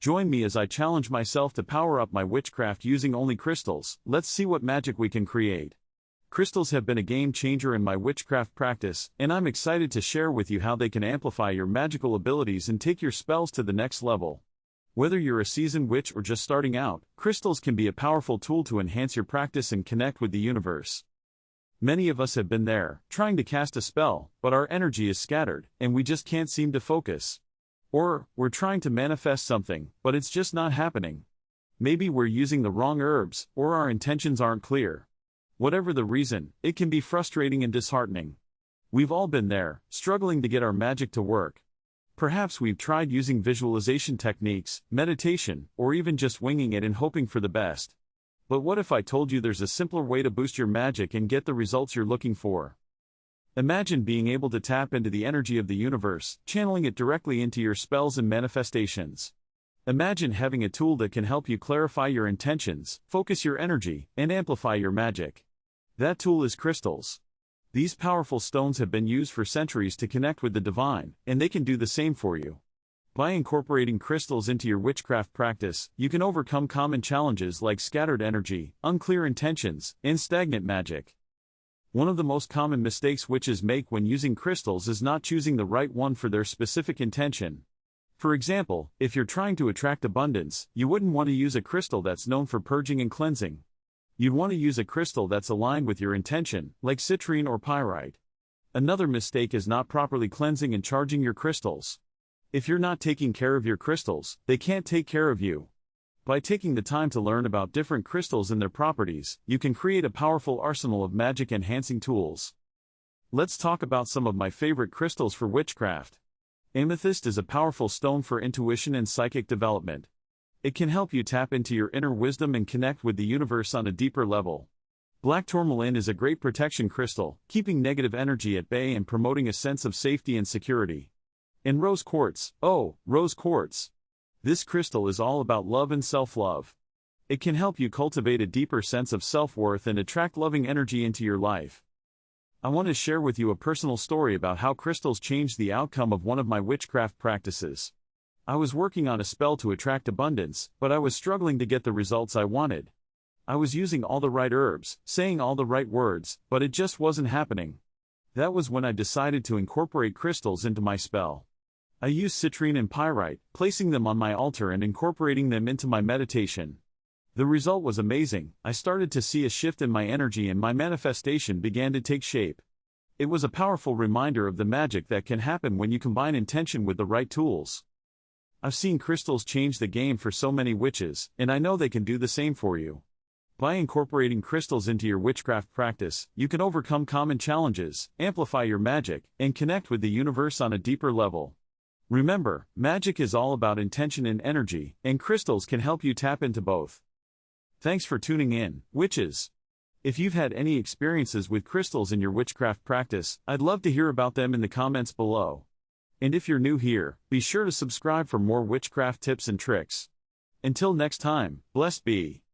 Join me as I challenge myself to power up my witchcraft using only crystals. Let's see what magic we can create. Crystals have been a game changer in my witchcraft practice, and I'm excited to share with you how they can amplify your magical abilities and take your spells to the next level. Whether you're a seasoned witch or just starting out, crystals can be a powerful tool to enhance your practice and connect with the universe. Many of us have been there, trying to cast a spell, but our energy is scattered, and we just can't seem to focus. Or, we're trying to manifest something, but it's just not happening. Maybe we're using the wrong herbs, or our intentions aren't clear. Whatever the reason, it can be frustrating and disheartening. We've all been there, struggling to get our magic to work. Perhaps we've tried using visualization techniques, meditation, or even just winging it and hoping for the best. But what if I told you there's a simpler way to boost your magic and get the results you're looking for? Imagine being able to tap into the energy of the universe, channeling it directly into your spells and manifestations. Imagine having a tool that can help you clarify your intentions, focus your energy, and amplify your magic. That tool is crystals. These powerful stones have been used for centuries to connect with the divine, and they can do the same for you. By incorporating crystals into your witchcraft practice, you can overcome common challenges like scattered energy, unclear intentions, and stagnant magic. One of the most common mistakes witches make when using crystals is not choosing the right one for their specific intention. For example, if you're trying to attract abundance, you wouldn't want to use a crystal that's known for purging and cleansing. You'd want to use a crystal that's aligned with your intention, like citrine or pyrite. Another mistake is not properly cleansing and charging your crystals. If you're not taking care of your crystals, they can't take care of you. By taking the time to learn about different crystals and their properties, you can create a powerful arsenal of magic-enhancing tools. Let's talk about some of my favorite crystals for witchcraft. Amethyst is a powerful stone for intuition and psychic development. It can help you tap into your inner wisdom and connect with the universe on a deeper level. Black tourmaline is a great protection crystal, keeping negative energy at bay and promoting a sense of safety and security. And rose quartz, rose quartz. This crystal is all about love and self-love. It can help you cultivate a deeper sense of self-worth and attract loving energy into your life. I want to share with you a personal story about how crystals changed the outcome of one of my witchcraft practices. I was working on a spell to attract abundance, but I was struggling to get the results I wanted. I was using all the right herbs, saying all the right words, but it just wasn't happening. That was when I decided to incorporate crystals into my spell. I used citrine and pyrite, placing them on my altar and incorporating them into my meditation. The result was amazing. I started to see a shift in my energy and my manifestation began to take shape. It was a powerful reminder of the magic that can happen when you combine intention with the right tools. I've seen crystals change the game for so many witches, and I know they can do the same for you. By incorporating crystals into your witchcraft practice, you can overcome common challenges, amplify your magic, and connect with the universe on a deeper level. Remember, magic is all about intention and energy, and crystals can help you tap into both. Thanks for tuning in, witches. If you've had any experiences with crystals in your witchcraft practice, I'd love to hear about them in the comments below. And if you're new here, be sure to subscribe for more witchcraft tips and tricks. Until next time, blessed be.